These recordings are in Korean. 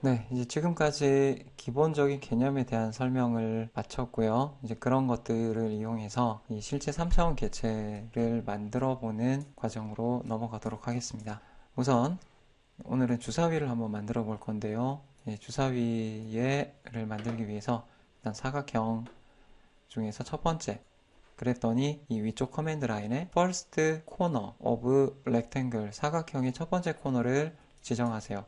네, 이제 지금까지 기본적인 개념에 대한 설명을 마쳤고요. 이제 그런 것들을 이용해서 이 실제 3차원 개체를 만들어 보는 과정으로 넘어가도록 하겠습니다. 우선 오늘은 주사위를 한번 만들어 볼 건데요. 주사위를 만들기 위해서 일단 사각형 중에서 첫 번째, 그랬더니 이 위쪽 커맨드 라인에 first corner of rectangle, 사각형의 첫 번째 코너를 지정하세요.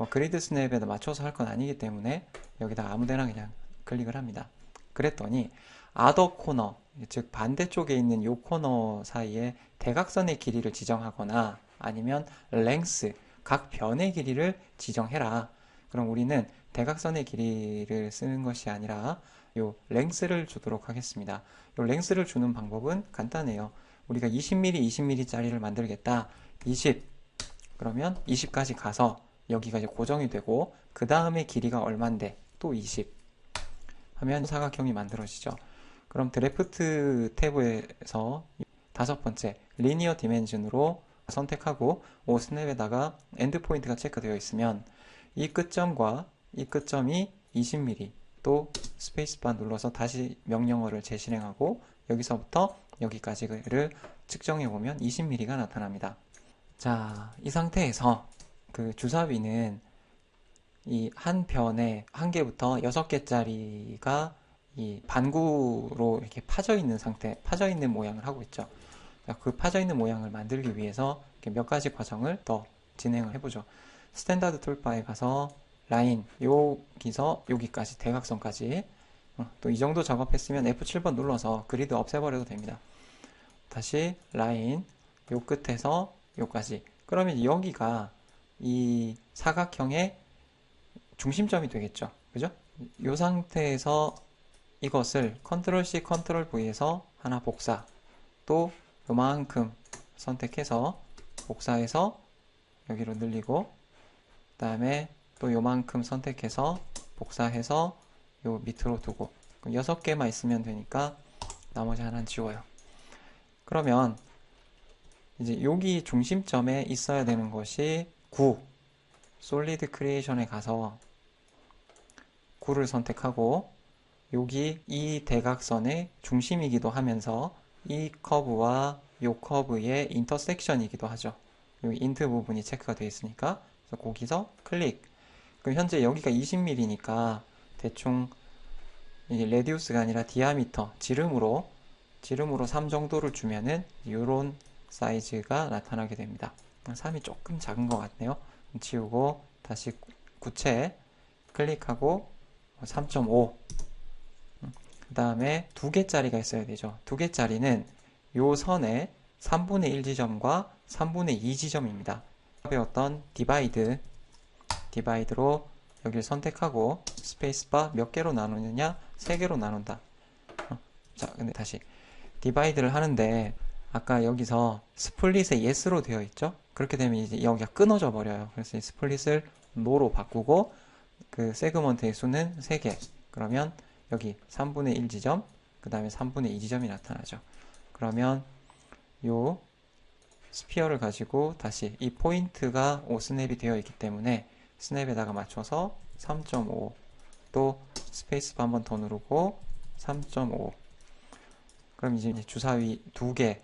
그리드 스냅에 맞춰서 할 건 아니기 때문에 여기다 아무데나 그냥 클릭을 합니다. 그랬더니 other corner, 즉 반대쪽에 있는 요 코너 사이에 대각선의 길이를 지정하거나 아니면 length, 각 변의 길이를 지정해라. 그럼 우리는 대각선의 길이를 쓰는 것이 아니라 요 랭스를 주도록 하겠습니다. 요 랭스를 주는 방법은 간단해요. 우리가 20mm, 20mm 짜리를 만들겠다. 20, 그러면 20까지 가서 여기가 이제 고정이 되고 그 다음에 길이가 얼만데 또 20 하면 사각형이 만들어지죠. 그럼 드래프트 탭에서 다섯 번째 리니어 디멘전으로 선택하고 오 스냅에다가 엔드 포인트가 체크되어 있으면 이 끝점과 이 끝점이 20mm, 또 스페이스바 눌러서 다시 명령어를 재실행하고 여기서부터 여기까지를 측정해 보면 20mm가 나타납니다. 자, 이 상태에서 그 주사위는 이 한 변에 한 개부터 여섯 개짜리가 이 반구로 이렇게 파져 있는 상태, 파져 있는 모양을 하고 있죠. 그 파져 있는 모양을 만들기 위해서 몇 가지 과정을 더 진행을 해보죠. 스탠다드 툴바에 가서 라인, 여기서 여기까지 대각선까지 또 이 정도 작업했으면 F7번 눌러서 그리드 없애버려도 됩니다. 다시 라인, 요 끝에서 요까지. 그러면 여기가 이 사각형의 중심점이 되겠죠. 그죠? 이 상태에서 이것을 컨트롤 C, 컨트롤 V에서 하나 복사, 또 요만큼 선택해서 복사해서 여기로 늘리고, 그 다음에 또 요만큼 선택해서 복사해서 요 밑으로 두고, 그럼 6개만 있으면 되니까 나머지 하나는 지워요. 그러면 이제 여기 중심점에 있어야 되는 것이 9, 솔리드 크리에이션에 가서 9를 선택하고 여기 이 대각선의 중심이기도 하면서 이 커브와 이 커브의 인터섹션이기도 하죠. 여기 인트 부분이 체크가 되어 있으니까 그래서 거기서 클릭. 그럼 현재 여기가 20mm니까 대충 이게 레디우스가 아니라 디아미터, 지름으로 3 정도를 주면은 이런 사이즈가 나타나게 됩니다. 3이 조금 작은 것 같네요. 지우고 다시 구체 클릭하고 3.5. 그 다음에 두 개짜리가 있어야 되죠. 두 개짜리는 요 선의 3분의 1 지점과 3분의 2 지점입니다. 배웠던 디바이드로 여기를 선택하고 스페이스바 몇 개로 나누느냐? 3개로 나눈다. 자, 근데 다시 디바이드를 하는데 아까 여기서 스플릿에 yes로 되어 있죠? 그렇게 되면 이제 여기가 끊어져 버려요. 그래서 이 스플릿을 no로 바꾸고 그 세그먼트의 수는 3개. 그러면 여기 3분의 1 지점, 그 다음에 3분의 2 지점이 나타나죠. 그러면 요 스피어를 가지고 다시 이 포인트가 5스냅이 되어 있기 때문에 스냅에다가 맞춰서 3.5, 또 스페이스바 한 번 더 누르고 3.5. 그럼 이제 주사위 2개,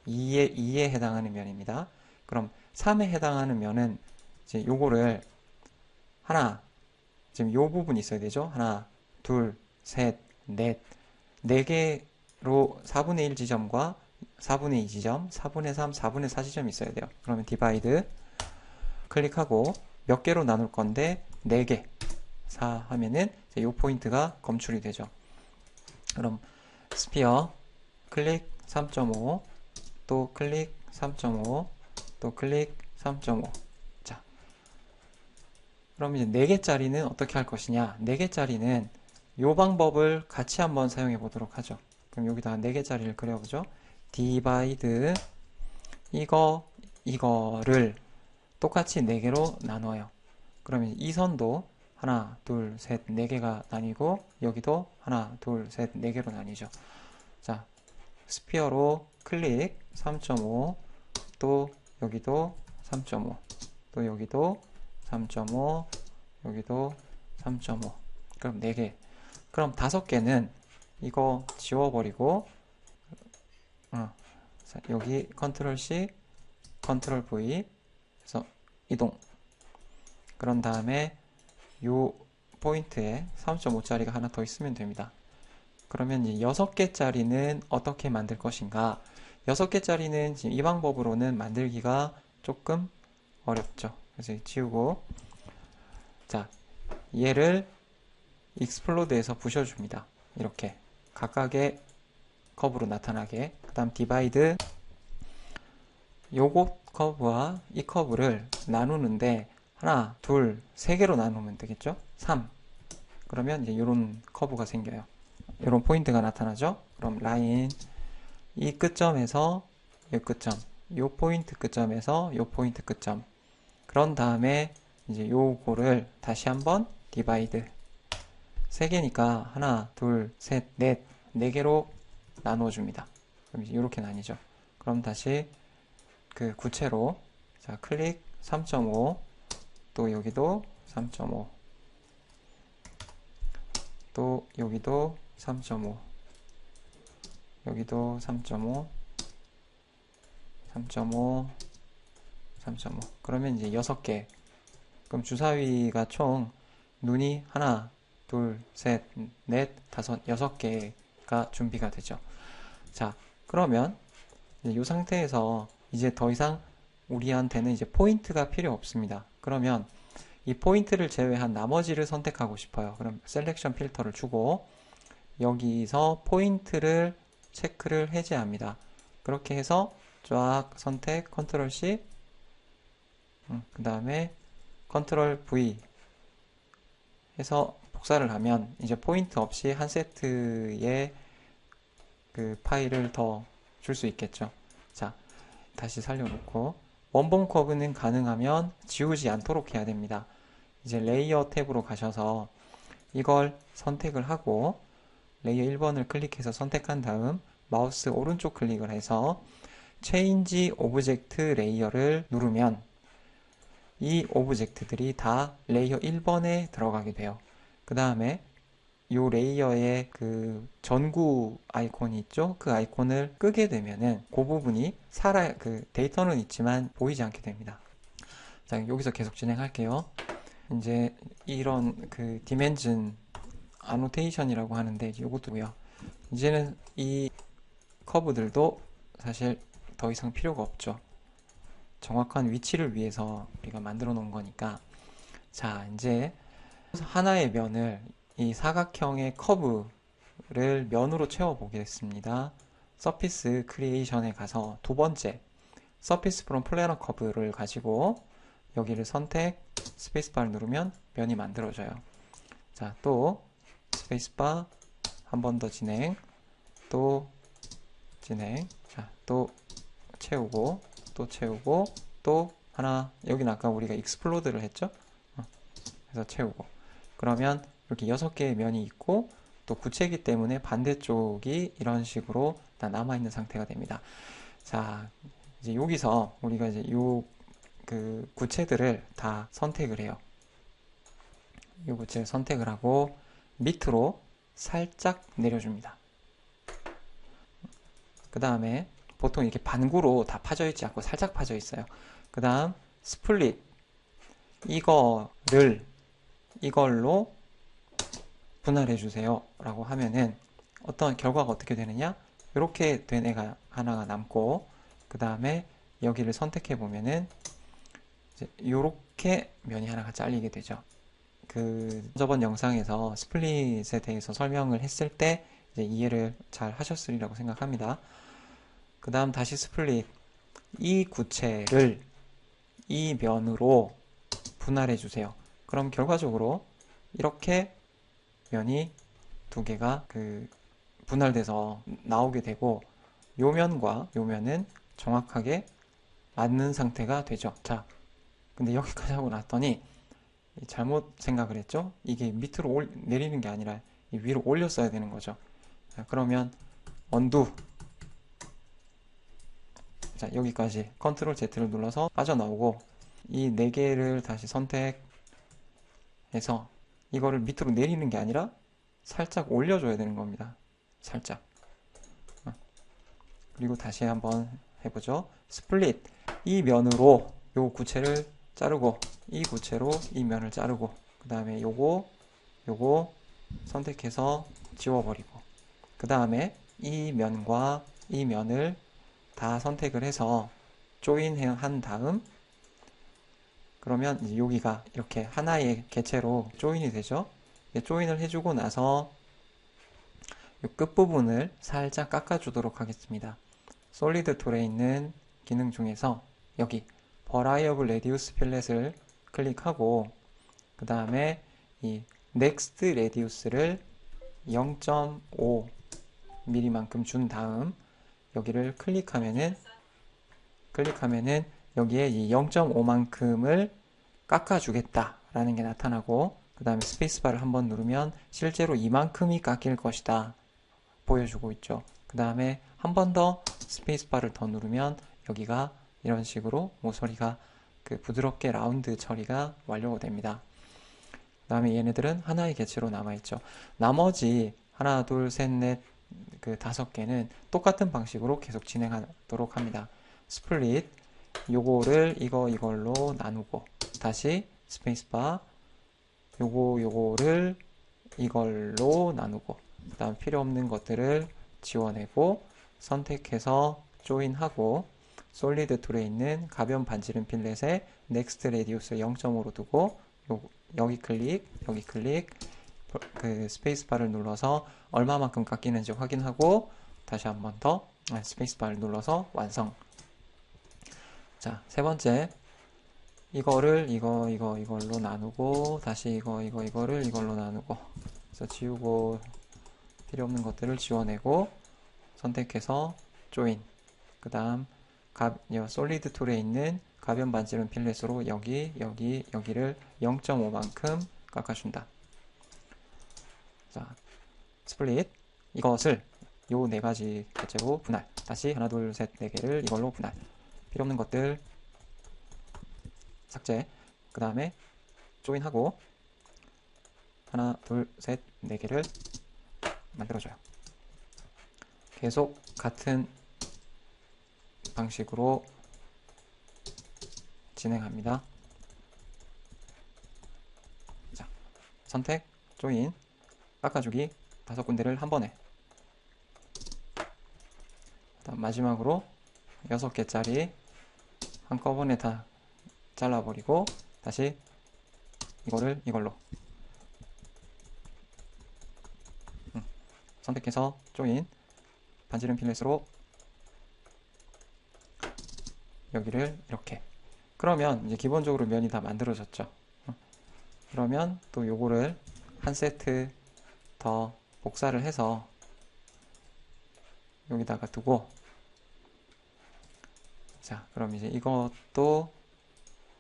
2에 해당하는 면입니다. 그럼 3에 해당하는 면은 이제 요거를 하나, 지금 요 부분이 있어야 되죠. 하나, 둘, 셋, 넷, 4개로 4분의 1 지점과 4분의 2 지점, 4분의 3, 4분의 4 지점이 있어야 돼요. 그러면 디바이드 클릭하고 몇 개로 나눌 건데 4개 4 하면은 이 포인트가 검출이 되죠. 그럼 스피어 클릭 3.5, 또 클릭 3.5, 또 클릭 3.5. 자, 그럼 이제 4개짜리는 어떻게 할 것이냐? 4개짜리는 이 방법을 같이 한번 사용해 보도록 하죠. 그럼 여기다가 4개짜리를 그려보죠. 디바이드 이거를 똑같이 4개로 나눠요. 그러면 이 선도 하나, 둘, 셋, 4개가 나뉘고 여기도 하나, 둘, 셋, 4개로 나뉘죠. 자, 스피어로 클릭 3.5, 또 여기도 3.5, 또 여기도 3.5, 여기도 3.5. 그럼 4개. 그럼 5개는 이거 지워버리고, 자, 여기 컨트롤 C, 컨트롤 V 해서 이동. 그런 다음에 요 포인트에 3.5짜리가 하나 더 있으면 됩니다. 그러면 이 6개짜리는 어떻게 만들 것인가? 6개짜리는 지금 이 방법으로는 만들기가 조금 어렵죠. 그래서 지우고, 자, 얘를 익스플로드해서 부셔줍니다. 이렇게 각각의 커브로 나타나게. 그 다음 디바이드, 요거 커브와 이 커브를 나누는데 하나, 둘, 세 개로 나누면 되겠죠? 3. 그러면 이제 이런 커브가 생겨요. 이런 포인트가 나타나죠? 그럼 라인, 이 끝점에서 이 끝점, 요 포인트 끝점에서 요 포인트 끝점. 그런 다음에 이제 요거를 다시 한번 디바이드. 3개니까 하나, 둘, 셋, 넷, 4개로 나누어줍니다. 그럼 이제 이렇게 나뉘죠. 그럼 다시 그 구체로, 자, 클릭 3.5, 또 여기도 3.5, 또 여기도 3.5, 여기도 3.5, 3.5, 3.5. 그러면 이제 6개. 그럼 주사위가 총 눈이 하나, 둘, 셋, 넷, 다섯, 6개가 준비가 되죠. 자, 그러면 이 상태에서 이제 더 이상 우리한테는 이제 포인트가 필요 없습니다. 그러면 이 포인트를 제외한 나머지를 선택하고 싶어요. 그럼 셀렉션 필터를 주고 여기서 포인트를 체크를 해제합니다. 그렇게 해서 쫙 선택, 컨트롤 C, 그 다음에 컨트롤 V 해서 복사를 하면 이제 포인트 없이 한 세트의 그 파일을 더 줄 수 있겠죠. 자, 다시 살려놓고 원본 커브는 가능하면 지우지 않도록 해야 됩니다. 이제 레이어 탭으로 가셔서 이걸 선택을 하고 레이어 1번을 클릭해서 선택한 다음 마우스 오른쪽 클릭을 해서 Change Object 레이어를 누르면 이 오브젝트들이 다 레이어 1번에 들어가게 돼요. 그 다음에 이 레이어의 그 전구 아이콘이 있죠? 그 아이콘을 끄게 되면은 그 부분이 그 데이터는 있지만 보이지 않게 됩니다. 자, 여기서 계속 진행할게요. 이제 이런 그 디멘전 아노테이션이라고 하는데 이것도고요. 이제는 이 커브들도 사실 더 이상 필요가 없죠. 정확한 위치를 위해서 우리가 만들어 놓은 거니까. 자, 이제 하나의 면을 이 사각형의 커브를 면으로 채워 보겠습니다. 서피스 크리에이션에 가서 두 번째 서피스 프롬 플래너 커브를 가지고 여기를 선택 스페이스바를 누르면 면이 만들어져요. 자, 또 스페이스바 한 번 더 진행, 또 진행, 자, 또 채우고, 또 채우고, 또 하나, 여기는 아까 우리가 익스플로드를 했죠? 그래서 채우고. 그러면 이렇게 6개의 면이 있고, 또 구체이기 때문에 반대쪽이 이런 식으로 다 남아있는 상태가 됩니다. 자, 이제 여기서 우리가 이제 그 구체들을 다 선택을 해요. 이 구체를 선택을 하고, 밑으로 살짝 내려줍니다. 그 다음에 보통 이렇게 반구로 다 파져 있지 않고 살짝 파져 있어요. 그 다음 스플릿 이걸로 분할해 주세요 라고 하면은 어떤 결과가 어떻게 되느냐, 이렇게 된 애가 하나가 남고, 그 다음에 여기를 선택해 보면은 이렇게 면이 하나가 잘리게 되죠. 그 저번 영상에서 스플릿에 대해서 설명을 했을 때 이제 이해를 잘 하셨으리라고 생각합니다. 그 다음 다시 스플릿, 이 구체를 이 면으로 분할해 주세요. 그럼 결과적으로 이렇게 면이 두 개가 그 분할돼서 나오게 되고, 요 면과 요 면은 정확하게 맞는 상태가 되죠. 자, 근데 여기까지 하고 났더니 잘못 생각을 했죠? 이게 밑으로 내리는 게 아니라 위로 올렸어야 되는 거죠. 자, 그러면 언두. 자, 여기까지 컨트롤 Z를 눌러서 빠져나오고 이 4개를 다시 선택해서 해서 이거를 밑으로 내리는 게 아니라 살짝 올려줘야 되는 겁니다. 살짝. 그리고 다시 한번 해보죠. 스플릿. 이 면으로 요 구체를 자르고, 이 구체로 이 면을 자르고, 그 다음에 요거 선택해서 지워버리고, 그 다음에 이 면과 이 면을 다 선택을 해서 조인한 다음, 그러면 이제 여기가 이렇게 하나의 개체로 조인이 되죠. 조인을 해주고 나서 이 끝부분을 살짝 깎아주도록 하겠습니다. 솔리드 툴에 있는 기능 중에서 여기 Variable Radius Fillet을 클릭하고 그 다음에 이 Next Radius를 0.5mm만큼 준 다음 여기를 클릭하면은 여기에 이 0.5만큼을 깎아주겠다 라는 게 나타나고 그 다음에 스페이스바를 한번 누르면 실제로 이만큼이 깎일 것이다 보여주고 있죠. 그 다음에 한 번 더 스페이스바를 더 누르면 여기가 이런 식으로 모서리가 그 부드럽게 라운드 처리가 완료가 됩니다. 그 다음에 얘네들은 하나의 개체로 남아있죠. 나머지 하나, 둘, 셋, 넷, 그 5개는 똑같은 방식으로 계속 진행하도록 합니다. 스플릿, 요거를 이걸로 나누고 다시 스페이스바, 요거를 이걸로 나누고 그 다음 필요 없는 것들을 지워내고 선택해서 조인하고 솔리드 툴에 있는 가변 반지름 필렛에 넥스트 레디우스 0.5로 두고 여기 클릭 그 스페이스바를 눌러서 얼마만큼 깎이는지 확인하고 다시 한 번 더 스페이스바를 눌러서 완성. 자, 세 번째 이거를 이걸로 나누고 다시 이거를 이걸로 나누고 그래서 지우고 필요 없는 것들을 지워내고 선택해서 조인 그 다음 솔리드 툴에 있는 가변 반지름 필렛으로 여기를 0.5만큼 깎아준다. 자, 스플릿 이것을 요 4가지 개체로 분할 다시 하나 둘 셋 4개를 이걸로 분할 필요 없는 것들 삭제 그 다음에 조인하고 하나 둘 셋 4개를 만들어줘요. 계속 같은 방식으로 진행합니다. 자, 선택, 조인, 깎아주기 5군데를 한 번에 그다음 마지막으로 6개짜리 한꺼번에 다 잘라버리고 다시 이걸로 선택해서 조인 반지름 필렛으로 여기를 이렇게 그러면 이제 기본적으로 면이 다 만들어졌죠. 그러면 또 요거를 한 세트 더 복사를 해서 여기다가 두고 자 그럼 이제 이것도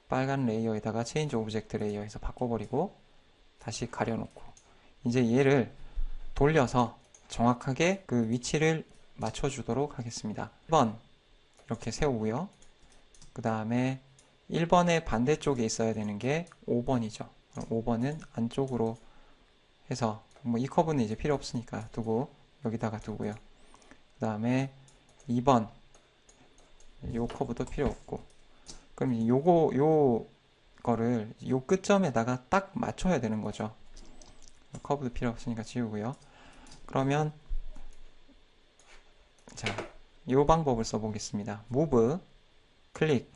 빨간 레이어에다가 체인지 오브젝트 레이어에서 바꿔버리고 다시 가려놓고 이제 얘를 돌려서 정확하게 그 위치를 맞춰주도록 하겠습니다. 1번 이렇게 세우고요. 그 다음에 1번의 반대쪽에 있어야 되는 게 5번이죠. 5번은 안쪽으로 해서 뭐 이 커브는 이제 필요 없으니까 두고 여기다가 두고요. 그 다음에 2번 요 커브도 필요 없고 그럼 요거를 요 끝점에다가 딱 맞춰야 되는 거죠. 커브도 필요 없으니까 지우고요. 그러면 자, 요 방법을 써보겠습니다. Move, 클릭,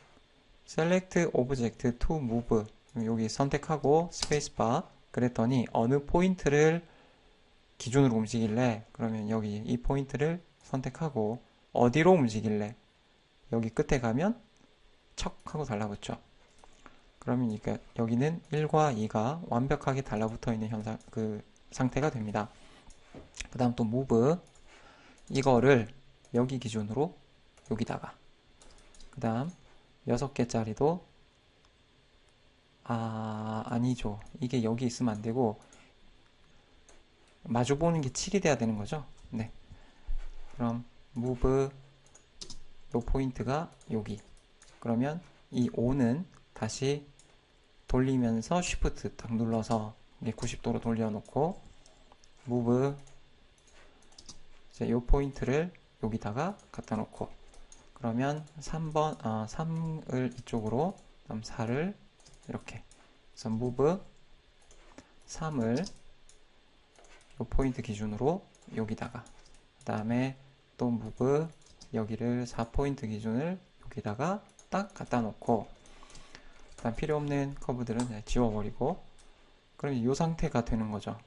Select Object to Move 여기 선택하고 스페이스바 그랬더니 어느 포인트를 기준으로 움직일래? 그러면 여기 이 포인트를 선택하고 어디로 움직일래? 여기 끝에 가면 척 하고 달라붙죠. 그러면 여기는 1과 2가 완벽하게 달라붙어 있는 그 상태가 됩니다. 그 다음 또 move 이거를 여기 기준으로 여기다가 그 다음 6개짜리도 아니죠. 이게 여기 있으면 안 되고 마주보는 게 7이 돼야 되는 거죠. 네. 그럼 move 요 포인트가 여기. 그러면 이 5는 다시 돌리면서 쉬프트 딱 눌러서 90도로 돌려놓고 무브 이제 요 포인트를 여기다가 갖다 놓고 그러면 3을 이쪽으로 그다음 4를 이렇게 그래서 무브 3을 요 포인트 기준으로 여기다가 그 다음에 또 무브 여기를 4포인트 기준을 여기다가 딱 갖다 놓고 그 다음 필요 없는 커브들은 그냥 지워버리고 그럼 이 상태가 되는 거죠.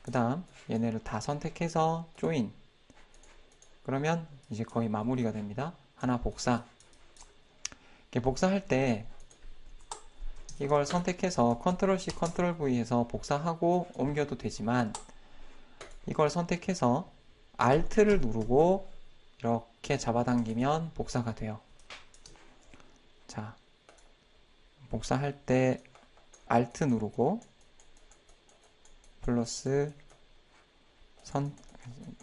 그 다음 얘네를 다 선택해서 조인 그러면 이제 거의 마무리가 됩니다. 하나 복사 이렇게 복사할 때 이걸 선택해서 컨트롤 C 컨트롤 V 해서 복사하고 옮겨도 되지만 이걸 선택해서 Alt를 누르고 이렇게 잡아당기면 복사가 돼요. 자, 복사할 때 Alt 누르고 플러스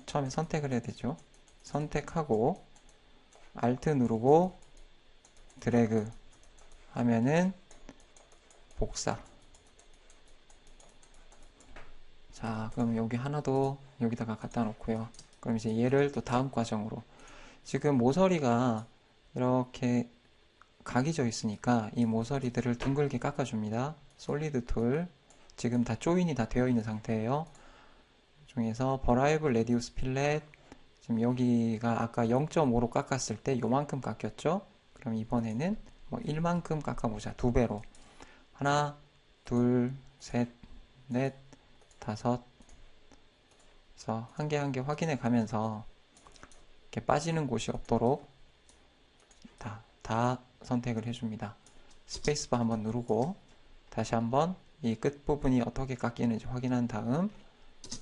처음에 선택을 해야 되죠. 선택하고 Alt 누르고 드래그 하면은 복사. 자, 그럼 여기 하나 더 여기다가 갖다 놓고요. 그럼 이제 얘를 또 다음 과정으로 지금 모서리가 이렇게 각이 져 있으니까 이 모서리들을 둥글게 깎아줍니다. 솔리드 툴 지금 다 조인이 다 되어 있는 상태예요. 중에서 버라이블 레디우스 필렛 지금 여기가 아까 0.5로 깎았을 때 요만큼 깎였죠. 그럼 이번에는 뭐 1만큼 깎아보자. 2배로 하나 둘 셋 넷 다섯 그래서 한 개 한 개 확인해 가면서 이렇게 빠지는 곳이 없도록 다 선택을 해줍니다. 스페이스바 한번 누르고 다시 한번 이 끝부분이 어떻게 깎이는지 확인한 다음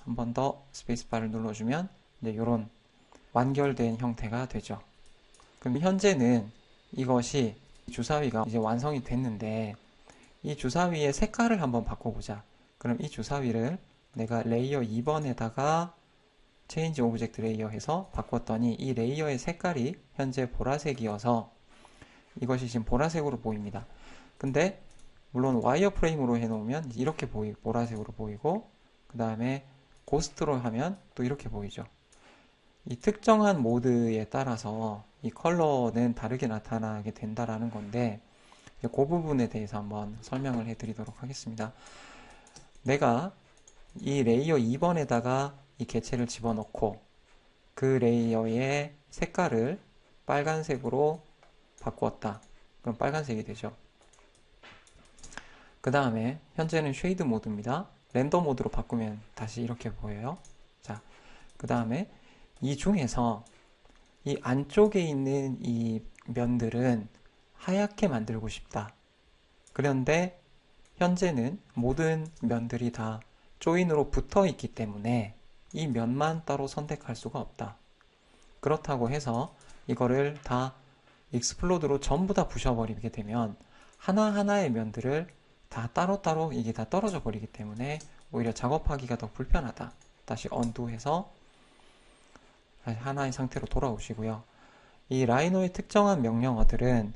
한 번 더 스페이스바를 눌러주면 이제 이런 완결된 형태가 되죠. 그럼 현재는 이것이 주사위가 이제 완성이 됐는데 이 주사위의 색깔을 한번 바꿔보자. 그럼 이 주사위를 내가 레이어 2번에다가 체인지 오브젝트 레이어 해서 바꿨더니 이 레이어의 색깔이 현재 보라색이어서 이것이 지금 보라색으로 보입니다. 근데 물론 와이어프레임으로 해놓으면 이렇게 보라색으로 보이고 그 다음에 고스트로 하면 또 이렇게 보이죠. 이 특정한 모드에 따라서 이 컬러는 다르게 나타나게 된다라는 건데 그 부분에 대해서 한번 설명을 해드리도록 하겠습니다. 내가 이 레이어 2번에다가 이 개체를 집어넣고 그 레이어의 색깔을 빨간색으로 바꾸었다. 그럼 빨간색이 되죠. 그 다음에 현재는 쉐이드 모드입니다. 렌더 모드로 바꾸면 다시 이렇게 보여요. 자, 그 다음에 이 중에서 이 안쪽에 있는 이 면들은 하얗게 만들고 싶다. 그런데 현재는 모든 면들이 다 조인으로 붙어 있기 때문에 이 면만 따로 선택할 수가 없다. 그렇다고 해서 이거를 다 익스플로드로 전부 다 부셔버리게 되면 하나하나의 면들을 다 따로따로 이게 다 떨어져 버리기 때문에 오히려 작업하기가 더 불편하다. 다시 언두해서 하나의 상태로 돌아오시고요. 이 라이노의 특정한 명령어들은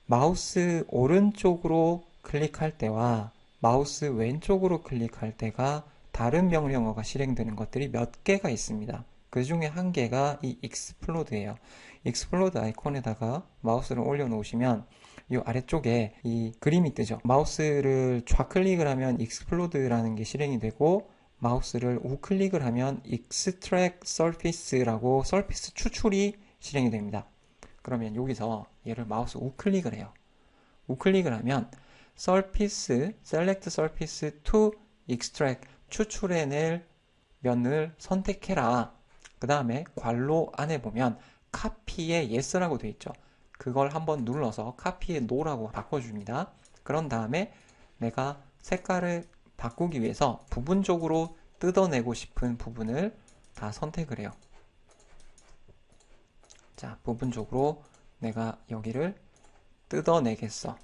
마우스 오른쪽으로 클릭할 때와 마우스 왼쪽으로 클릭할 때가 다른 명령어가 실행되는 것들이 몇 개가 있습니다. 그 중에 한 개가 이 익스플로드예요. 익스플로드 아이콘에다가 마우스를 올려놓으시면 이 아래쪽에 이 그림이 뜨죠. 마우스를 좌클릭을 하면 익스플로드라는 게 실행이 되고 마우스를 우클릭을 하면 익스트랙 서피스라고 서피스 추출이 실행이 됩니다. 그러면 여기서 얘를 마우스 우클릭을 해요. 우클릭을 하면 surface, select surface to extract 추출해낼 면을 선택해라. 그 다음에 괄호 안에 보면 copy에 yes라고 되어 있죠. 그걸 한번 눌러서 copy에 no라고 바꿔줍니다. 그런 다음에 내가 색깔을 바꾸기 위해서 부분적으로 뜯어내고 싶은 부분을 다 선택을 해요. 자, 부분적으로 내가 여기를 뜯어내겠어.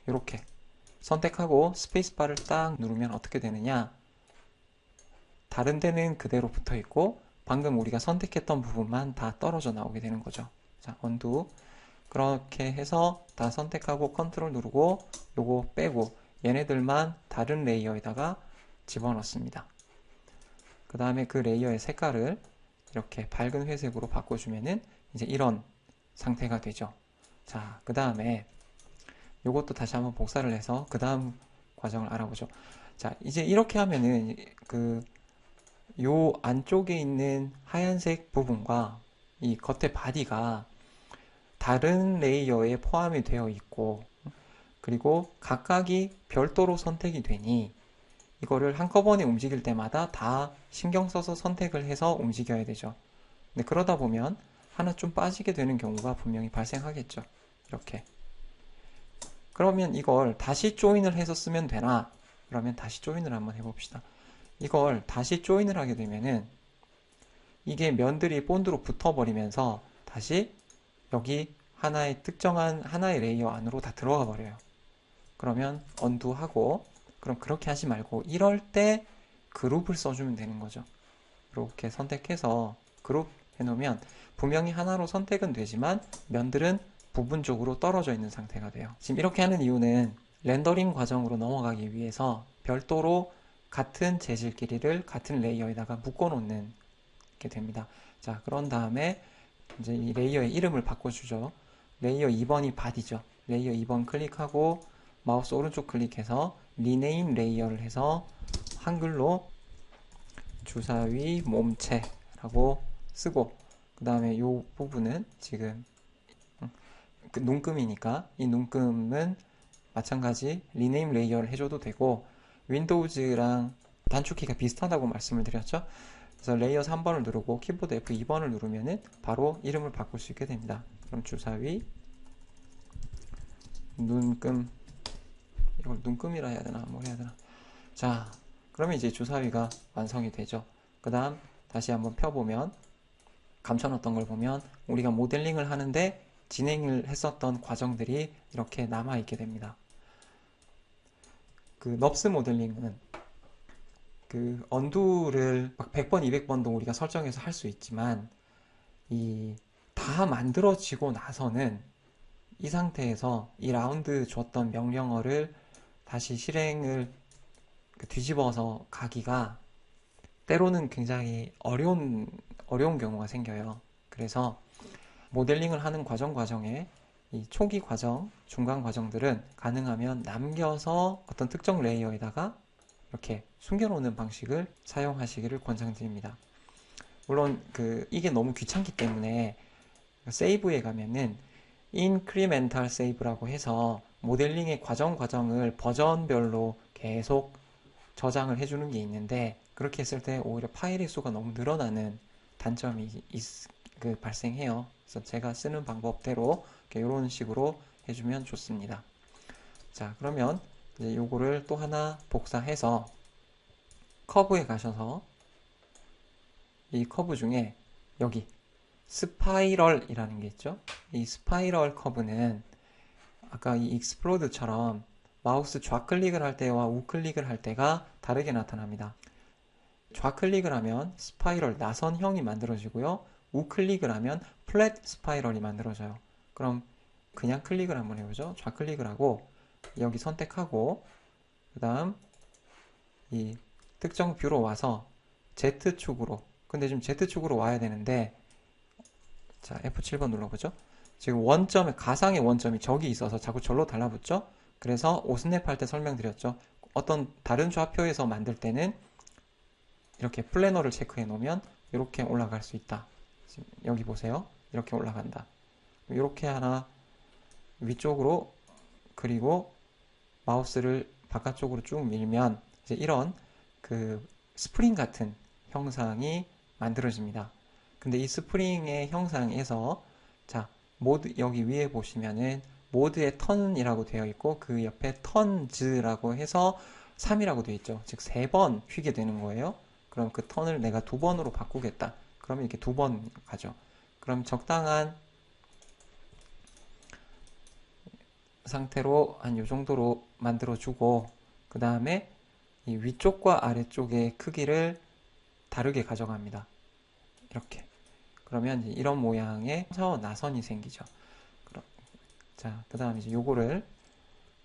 이렇게 선택하고 스페이스바를 딱 누르면 어떻게 되느냐? 다른 데는 그대로 붙어 있고 방금 우리가 선택했던 부분만 다 떨어져 나오게 되는 거죠. 자, 언두. 그렇게 해서 다 선택하고 컨트롤 누르고 요거 빼고 얘네들만 다른 레이어에다가 집어넣습니다. 그 다음에 그 레이어의 색깔을 이렇게 밝은 회색으로 바꿔주면은 이제 이런 상태가 되죠. 자, 그 다음에 요것도 다시 한번 복사를 해서 그 다음 과정을 알아보죠. 자, 이제 이렇게 하면은 요 안쪽에 있는 하얀색 부분과 이 겉에 바디가 다른 레이어에 포함이 되어 있고, 그리고 각각이 별도로 선택이 되니 이거를 한꺼번에 움직일 때마다 다 신경 써서 선택을 해서 움직여야 되죠. 근데 그러다 보면 하나 좀 빠지게 되는 경우가 분명히 발생하겠죠. 이렇게. 그러면 이걸 다시 조인을 해서 쓰면 되나? 그러면 다시 조인을 한번 해봅시다. 이걸 다시 조인을 하게 되면은 이게 면들이 본드로 붙어버리면서 다시 여기 하나의 특정한 하나의 레이어 안으로 다 들어가 버려요. 그러면 언두하고, 그럼 그렇게 하지 말고 이럴 때 그룹을 써주면 되는 거죠. 이렇게 선택해서 그룹 해놓으면 분명히 하나로 선택은 되지만 면들은 부분적으로 떨어져 있는 상태가 돼요. 지금 이렇게 하는 이유는 렌더링 과정으로 넘어가기 위해서 별도로 같은 재질 길이를 같은 레이어에다가 묶어 놓는 게 됩니다. 자, 그런 다음에 이제 이 레이어의 이름을 바꿔주죠. 레이어 2번이 바디죠. 레이어 2번 클릭하고 마우스 오른쪽 클릭해서 리네임 레이어를 해서 한글로 주사위 몸체라고 쓰고, 그 다음에 이 부분은 지금 그 눈금이니까 이 눈금은 마찬가지 리네임 레이어를 해줘도 되고, 윈도우즈랑 단축키가 비슷하다고 말씀을 드렸죠. 그래서 레이어 3번을 누르고 키보드 F2번을 누르면은 바로 이름을 바꿀 수 있게 됩니다. 그럼 주사위 눈금, 이걸 눈금이라 해야 되나 뭐 해야 되나. 자, 그러면 이제 주사위가 완성이 되죠. 그 다음 다시 한번 펴보면 감춰놨던 걸 보면 우리가 모델링을 하는데 진행을 했었던 과정들이 이렇게 남아있게 됩니다. 그 넙스 모델링은 그 언두를 막 100번, 200번도 우리가 설정해서 할 수 있지만 이 다 만들어지고 나서는 이 상태에서 이 라운드 줬던 명령어를 다시 실행을 뒤집어서 가기가 때로는 굉장히 어려운 경우가 생겨요. 그래서 모델링을 하는 과정에 이 초기 과정, 중간 과정들은 가능하면 남겨서 어떤 특정 레이어에다가 이렇게 숨겨놓는 방식을 사용하시기를 권장드립니다. 물론 이게 너무 귀찮기 때문에 세이브에 가면은 incremental save라고 해서 모델링의 과정을 버전별로 계속 저장을 해주는 게 있는데, 그렇게 했을 때 오히려 파일의 수가 너무 늘어나는 단점이 발생해요. 그래서 제가 쓰는 방법대로 이런 식으로 해주면 좋습니다. 자, 그러면 이제 요거를 또 하나 복사해서 커브에 가셔서 이 커브 중에 여기 스파이럴이라는 게 있죠. 이 스파이럴 커브는 아까 이 익스플로드처럼 마우스 좌클릭을 할 때와 우클릭을 할 때가 다르게 나타납니다. 좌클릭을 하면 스파이럴 나선형이 만들어지고요. 우클릭을 하면 플랫 스파이럴이 만들어져요. 그럼 그냥 클릭을 한번 해보죠. 좌클릭을 하고 여기 선택하고 그 다음 이 특정 뷰로 와서 Z축으로, 근데 지금 Z축으로 와야 되는데, 자, F7번 눌러보죠. 지금 원점에, 가상의 원점이 저기 있어서 자꾸 절로 달라붙죠. 그래서 오스냅 할 때 설명드렸죠. 어떤 다른 좌표에서 만들 때는 이렇게 플래너를 체크해 놓으면 이렇게 올라갈 수 있다. 지금 여기 보세요. 이렇게 올라간다. 이렇게 하나 위쪽으로, 그리고 마우스를 바깥쪽으로 쭉 밀면 이제 이런 스프링 같은 형상이 만들어집니다. 근데 이 스프링의 형상에서, 자, 모드 여기 위에 보시면은 모드에 턴이라고 되어 있고 그 옆에 턴즈라고 해서 3이라고 되어 있죠. 즉 3번 휘게 되는 거예요. 그럼 그 턴을 내가 2번으로 바꾸겠다. 그러면 이렇게 2번 가죠. 그럼 적당한 상태로 한 요 정도로 만들어주고, 그 다음에 이 위쪽과 아래쪽의 크기를 다르게 가져갑니다. 이렇게. 그러면 이런 모양의 나선이 생기죠. 자, 그 다음 이제 요거를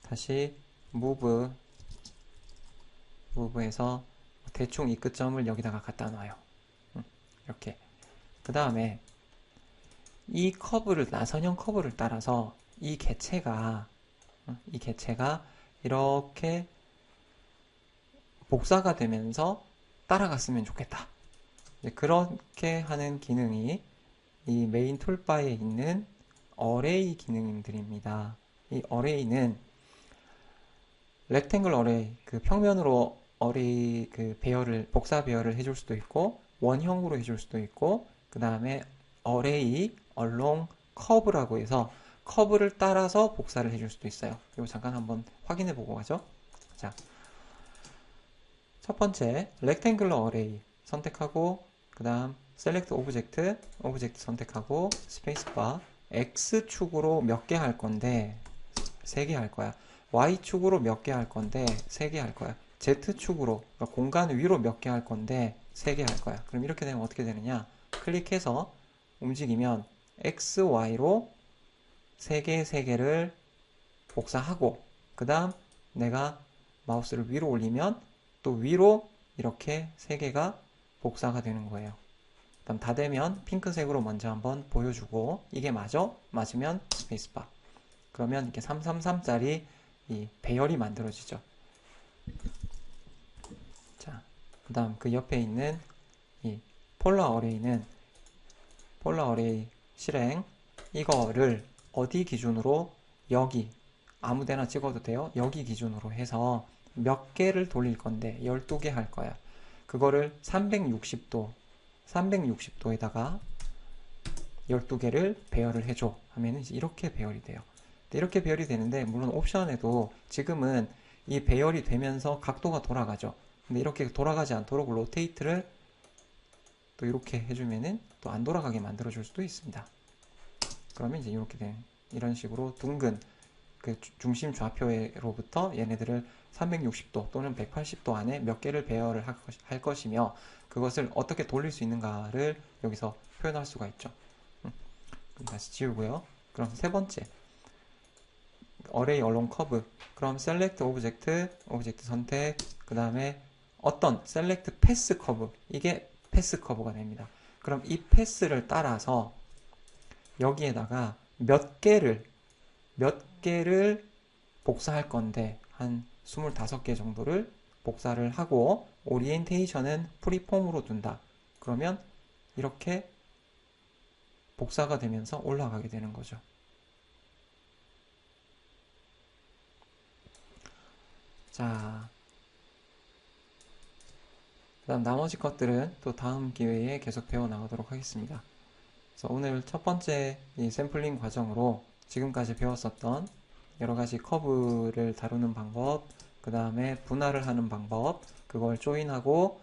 다시 muve에서 대충 이 끝점을 여기다가 갖다 놔요. 이렇게. 그 다음에 이 커브를, 나선형 커브를 따라서 이 개체가 이렇게 복사가 되면서 따라갔으면 좋겠다. 그렇게 하는 기능이 이 메인 툴바에 있는 어레이 기능들입니다. 이 어레이는 렉탱글 어레이, 그 평면으로 어레이 그 배열을, 복사 배열을 해줄 수도 있고, 원형으로 해줄 수도 있고, 그 다음에 어레이, along 커브라고 해서 커브를 따라서 복사를 해줄 수도 있어요. 이거 잠깐 한번 확인해 보고 가죠. 자, 첫 번째 렉탱글러 어레이 선택하고, 그 다음 셀렉트 오브젝트 선택하고 스페이스바. X축으로 몇 개 할 건데 3개 할 거야. Y축으로 몇 개 할 건데 3개 할 거야. Z축으로, 그러니까 공간 위로 몇 개 할 건데 3개 할 거야. 그럼 이렇게 되면 어떻게 되느냐, 클릭해서 움직이면 X, Y로 3개, 3개를 복사하고, 그 다음 내가 마우스를 위로 올리면 또 위로 이렇게 3개가 복사가 되는 거예요. 그럼 다 되면 핑크색으로 먼저 한번 보여주고, 이게 맞아? 맞으면 스페이스바. 그러면 이렇게 333짜리 이 배열이 만들어지죠. 자, 그 다음 그 옆에 있는 이 폴라 어레이 실행, 이거를 어디 기준으로, 여기 아무데나 찍어도 돼요. 여기 기준으로 해서 몇 개를 돌릴 건데 12개 할 거야. 그거를 360도에다가 12개를 배열을 해줘 하면은 이렇게 배열이 돼요. 이렇게 배열이 되는데, 물론 옵션에도 지금은 이 배열이 되면서 각도가 돌아가죠. 근데 이렇게 돌아가지 않도록 로테이트를 또 이렇게 해주면은 또 안 돌아가게 만들어줄 수도 있습니다. 그러면 이제 이렇게 된, 이런 식으로 둥근 그 중심 좌표로부터 얘네들을 360도 또는 180도 안에 몇 개를 배열을 할 것이며, 그것을 어떻게 돌릴 수 있는가를 여기서 표현할 수가 있죠. 그럼 다시 지우고요. 그럼 세 번째 어레이 along 커브. 그럼 셀렉트 오브젝트 선택, 그 다음에 어떤 셀렉트 패스 커브, 이게 패스 커브가 됩니다. 그럼 이 패스를 따라서 여기에다가 몇 개를 복사할 건데 한 25개 정도를 복사를 하고, 오리엔테이션은 프리폼으로 둔다. 그러면 이렇게 복사가 되면서 올라가게 되는 거죠. 자, 그다음 나머지 것들은 또 다음 기회에 계속 배워 나가도록 하겠습니다. 그래서 오늘 첫 번째 이 샘플링 과정으로 지금까지 배웠었던 여러 가지 커브를 다루는 방법, 그 다음에 분할을 하는 방법, 그걸 조인하고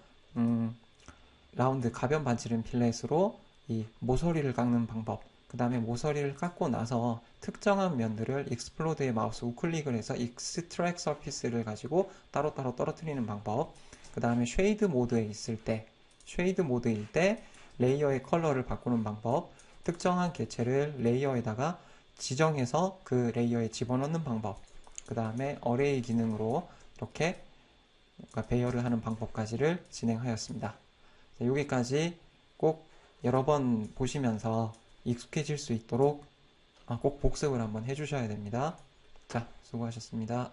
라운드 가변 반지름 필렛으로 이 모서리를 깎는 방법, 그 다음에 모서리를 깎고 나서 특정한 면들을 익스플로드의 마우스 우클릭을 해서 익스트랙 서피스를 가지고 따로따로 떨어뜨리는 방법, 그 다음에 쉐이드 모드일 때 레이어의 컬러를 바꾸는 방법, 특정한 개체를 레이어에다가 지정해서 그 레이어에 집어넣는 방법, 그 다음에 어레이 기능으로 이렇게 배열을 하는 방법까지를 진행하였습니다. 여기까지 꼭 여러 번 보시면서 익숙해질 수 있도록 꼭 복습을 한번 해주셔야 됩니다. 자, 수고하셨습니다.